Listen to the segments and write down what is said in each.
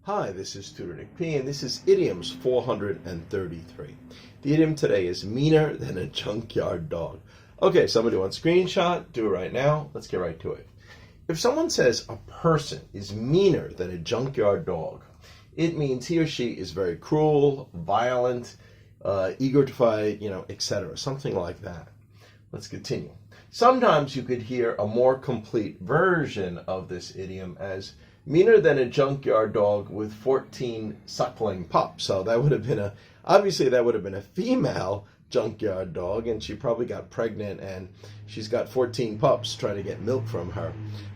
Hi, this is Tutor Nick P, and this is Idioms 433. The idiom today is meaner than a junkyard dog. Okay, somebody wants a screenshot, do it right now. Let's get right to it. If someone says a person is meaner than a junkyard dog, it means he or she is very cruel, violent, eager to fight, etc. Something like that. Let's continue. Sometimes you could hear a more complete version of this idiom as meaner than a junkyard dog with 14 suckling pups. So that would have been obviously that would have been a female junkyard dog, and she probably got pregnant and she's got 14 pups trying to get milk from her.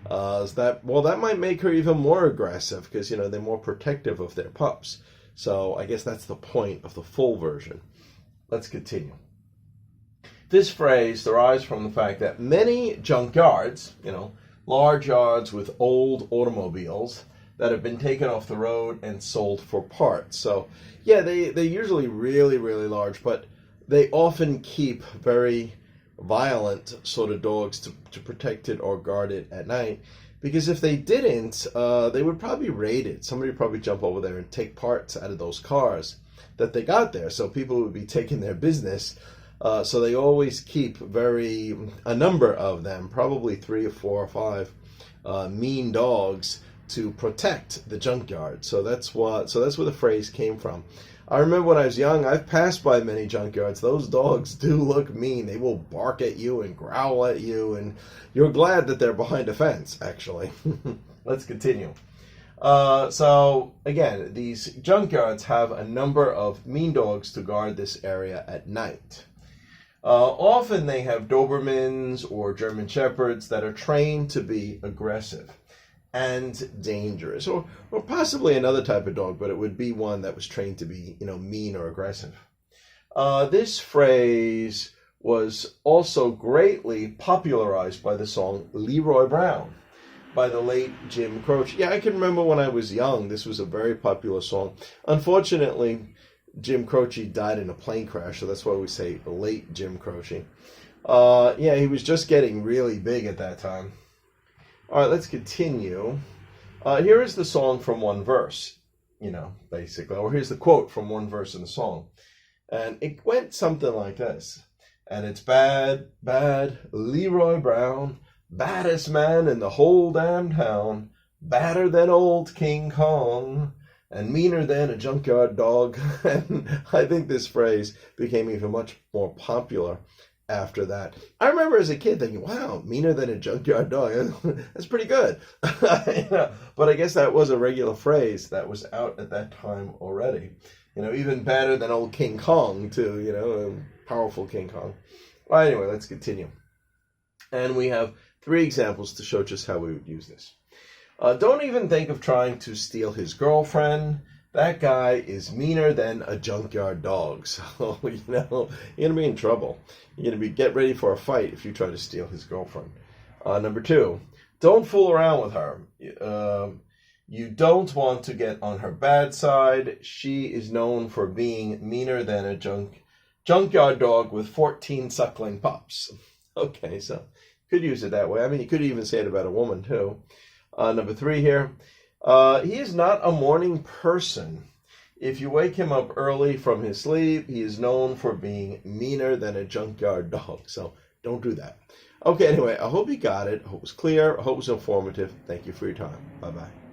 That might make her even more aggressive because, they're more protective of their pups. So I guess that's the point of the full version. Let's continue. This phrase derives from the fact that many junkyards, large yards with old automobiles that have been taken off the road and sold for parts. So yeah, they're usually really, really large, but they often keep very violent sort of dogs to protect it or guard it at night. Because if they didn't, they would probably raid it. Somebody would probably jump over there and take parts out of those cars that they got there. So people would be taking their business. So they always keep a number of them, probably 3 or 4 or 5 mean dogs to protect the junkyard. So that's where the phrase came from. I remember when I was young, I've passed by many junkyards. Those dogs do look mean. They will bark at you and growl at you, and you're glad that they're behind a fence, actually. Let's continue. So again, these junkyards have a number of mean dogs to guard this area at night. Often they have Dobermans or German Shepherds that are trained to be aggressive and dangerous, or possibly another type of dog, but it would be one that was trained to be, mean or aggressive. This phrase was also greatly popularized by the song Leroy Brown by the late Jim Croce. Yeah, I can remember when I was young, this was a very popular song. Unfortunately, Jim Croce died in a plane crash, so that's why we say the late Jim Croce. Yeah, he was just getting really big at that time. All right, let's continue. Here is the song from one verse, basically. Or here's the quote from one verse in the song. And it went something like this. And it's bad, bad, Leroy Brown, baddest man in the whole damn town, badder than old King Kong, and meaner than a junkyard dog. And I think this phrase became even much more popular after that. I remember as a kid thinking, wow, meaner than a junkyard dog. That's pretty good. But I guess that was a regular phrase that was out at that time already. Even better than old King Kong, too, a powerful King Kong. Well, anyway, let's continue. And we have 3 examples to show just how we would use this. Don't even think of trying to steal his girlfriend. That guy is meaner than a junkyard dog. So, you're going to be in trouble. You're going to get ready for a fight if you try to steal his girlfriend. Number 2, don't fool around with her. You don't want to get on her bad side. She is known for being meaner than a junkyard dog with 14 suckling pups. Okay, so could use it that way. I mean, you could even say it about a woman, too. Number 3 here. He is not a morning person. If you wake him up early from his sleep, he is known for being meaner than a junkyard dog. So don't do that. Okay, anyway, I hope you got it. I hope it was clear. I hope it was informative. Thank you for your time. Bye-bye.